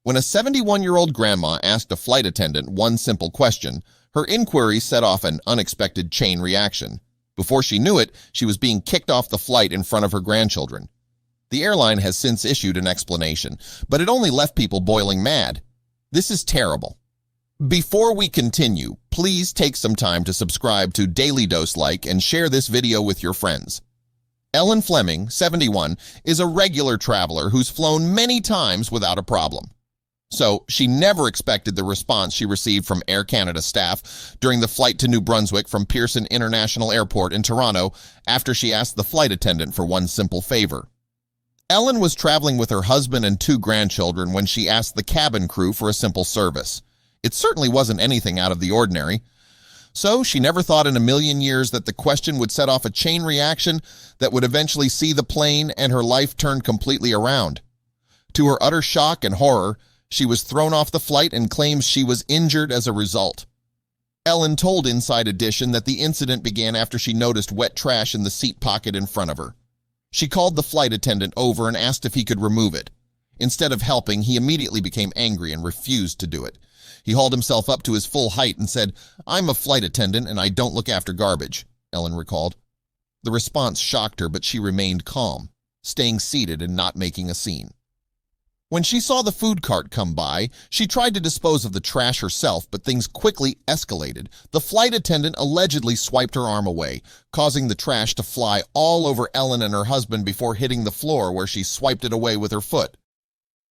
When a 71-year-old grandma asked a flight attendant one simple question, her inquiry set off an unexpected chain reaction. Before she knew it, she was being kicked off the flight in front of her grandchildren. The airline has since issued an explanation, but it only left people boiling mad. This is terrible. Before we continue, please take some time to subscribe to Dailydose, like, and share this video with your friends. Ellen Fleming, 71, is a regular traveler who's flown many times without a problem. So she never expected the response she received from Air Canada staff during the flight to New Brunswick from Pearson International Airport in Toronto after she asked the flight attendant for one simple favor. Ellen was traveling with her husband and 2 grandchildren when she asked the cabin crew for a simple service. It certainly wasn't anything out of the ordinary. So she never thought in a million years that the question would set off a chain reaction that would eventually see the plane and her life turn completely around. To her utter shock and horror, she was thrown off the flight and claims she was injured as a result. Ellen told Inside Edition that the incident began after she noticed wet trash in the seat pocket in front of her. She called the flight attendant over and asked if he could remove it. Instead of helping, he immediately became angry and refused to do it. He hauled himself up to his full height and said, "I'm a flight attendant and I don't look after garbage," Ellen recalled. The response shocked her, but she remained calm, staying seated and not making a scene. When she saw the food cart come by, she tried to dispose of the trash herself, but things quickly escalated. The flight attendant allegedly swiped her arm away, causing the trash to fly all over Ellen and her husband before hitting the floor, where she swiped it away with her foot.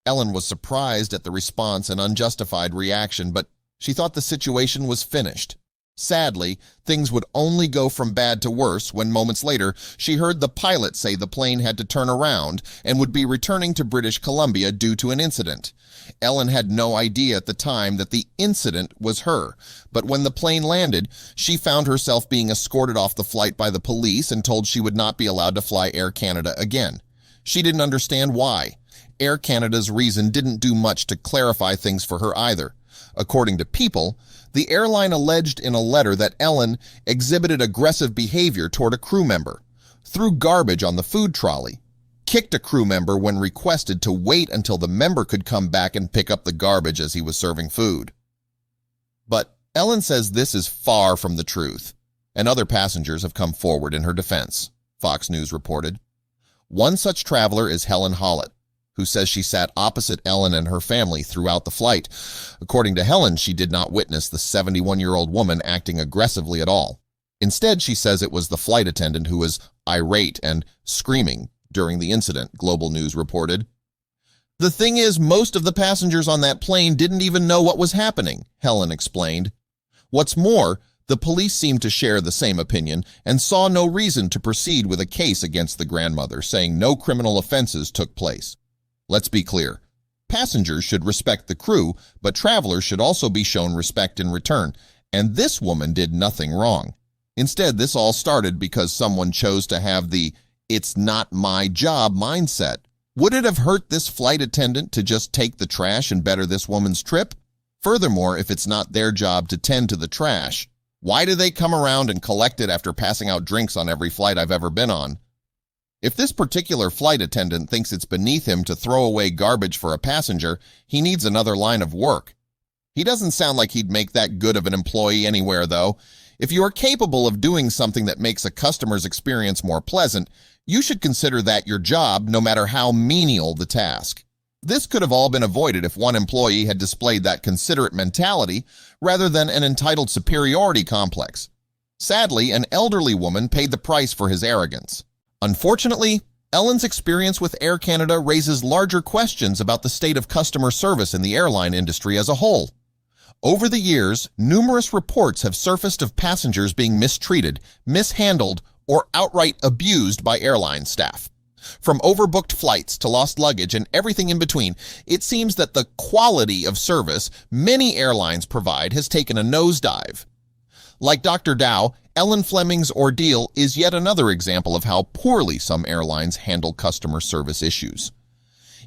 Ellen was surprised at the response and unjustified reaction, but she thought the situation was finished. Sadly, things would only go from bad to worse when moments later she heard the pilot say the plane had to turn around and would be returning to British Columbia due to an incident. Ellen had no idea at the time that the incident was her, but when the plane landed, she found herself being escorted off the flight by the police and told she would not be allowed to fly Air Canada again. She didn't understand why. Air Canada's reason didn't do much to clarify things for her either. According to People, the airline alleged in a letter that Ellen exhibited aggressive behavior toward a crew member, threw garbage on the food trolley, kicked a crew member when requested to wait until the member could come back and pick up the garbage as he was serving food. But Ellen says this is far from the truth, and other passengers have come forward in her defense, Fox News reported. One such traveler is Helen Hollett, who says she sat opposite Ellen and her family throughout the flight. According to Helen, she did not witness the 71-year-old woman acting aggressively at all. Instead, she says it was the flight attendant who was irate and screaming during the incident, Global News reported. The thing is, most of the passengers on that plane didn't even know what was happening, Helen explained. What's more, the police seemed to share the same opinion and saw no reason to proceed with a case against the grandmother, saying no criminal offenses took place. Let's be clear. Passengers should respect the crew, but travelers should also be shown respect in return, and this woman did nothing wrong. Instead, this all started because someone chose to have the "it's not my job" mindset. Would it have hurt this flight attendant to just take the trash and better this woman's trip? Furthermore, if it's not their job to tend to the trash, why do they come around and collect it after passing out drinks on every flight I've ever been on? If this particular flight attendant thinks it's beneath him to throw away garbage for a passenger, he needs another line of work. He doesn't sound like he'd make that good of an employee anywhere, though. If you are capable of doing something that makes a customer's experience more pleasant, you should consider that your job, no matter how menial the task. This could have all been avoided if one employee had displayed that considerate mentality rather than an entitled superiority complex. Sadly, an elderly woman paid the price for his arrogance. Unfortunately, Ellen's experience with Air Canada raises larger questions about the state of customer service in the airline industry as a whole. Over the years, numerous reports have surfaced of passengers being mistreated, mishandled, or outright abused by airline staff. From overbooked flights to lost luggage and everything in between, it seems that the quality of service many airlines provide has taken a nosedive. Like Dr. Dow, Ellen Fleming's ordeal is yet another example of how poorly some airlines handle customer service issues.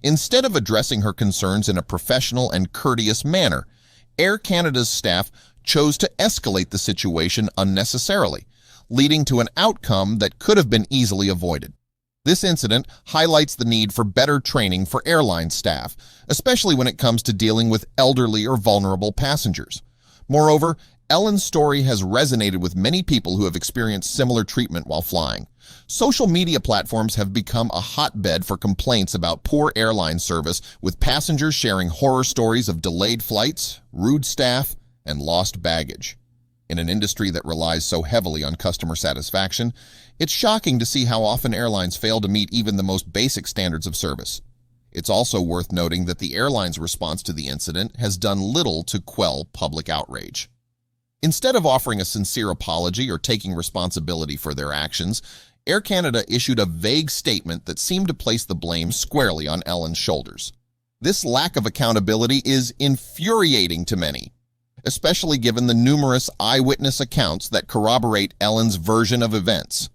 Instead of addressing her concerns in a professional and courteous manner, Air Canada's staff chose to escalate the situation unnecessarily, leading to an outcome that could have been easily avoided. This incident highlights the need for better training for airline staff, especially when it comes to dealing with elderly or vulnerable passengers. Moreover, Ellen's story has resonated with many people who have experienced similar treatment while flying. Social media platforms have become a hotbed for complaints about poor airline service, with passengers sharing horror stories of delayed flights, rude staff, and lost baggage. In an industry that relies so heavily on customer satisfaction, it's shocking to see how often airlines fail to meet even the most basic standards of service. It's also worth noting that the airline's response to the incident has done little to quell public outrage. Instead of offering a sincere apology or taking responsibility for their actions, Air Canada issued a vague statement that seemed to place the blame squarely on Ellen's shoulders. This lack of accountability is infuriating to many, especially given the numerous eyewitness accounts that corroborate Ellen's version of events.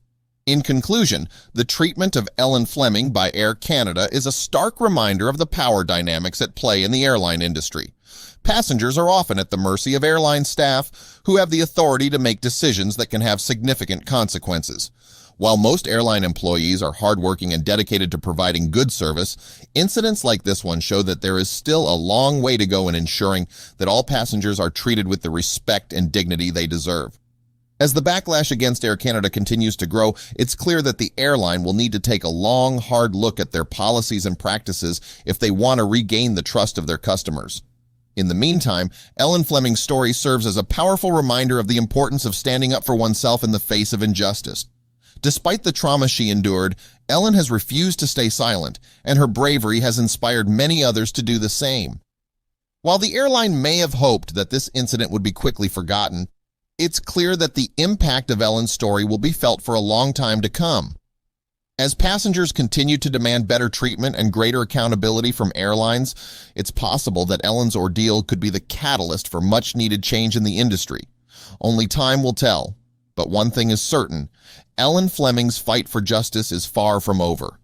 In conclusion, the treatment of Ellen Fleming by Air Canada is a stark reminder of the power dynamics at play in the airline industry. Passengers are often at the mercy of airline staff who have the authority to make decisions that can have significant consequences. While most airline employees are hardworking and dedicated to providing good service, incidents like this one show that there is still a long way to go in ensuring that all passengers are treated with the respect and dignity they deserve. As the backlash against Air Canada continues to grow, it's clear that the airline will need to take a long, hard look at their policies and practices if they want to regain the trust of their customers. In the meantime, Ellen Fleming's story serves as a powerful reminder of the importance of standing up for oneself in the face of injustice. Despite the trauma she endured, Ellen has refused to stay silent, and her bravery has inspired many others to do the same. While the airline may have hoped that this incident would be quickly forgotten, it's clear that the impact of Ellen's story will be felt for a long time to come. As passengers continue to demand better treatment and greater accountability from airlines, it's possible that Ellen's ordeal could be the catalyst for much-needed change in the industry. Only time will tell. But one thing is certain, Ellen Fleming's fight for justice is far from over.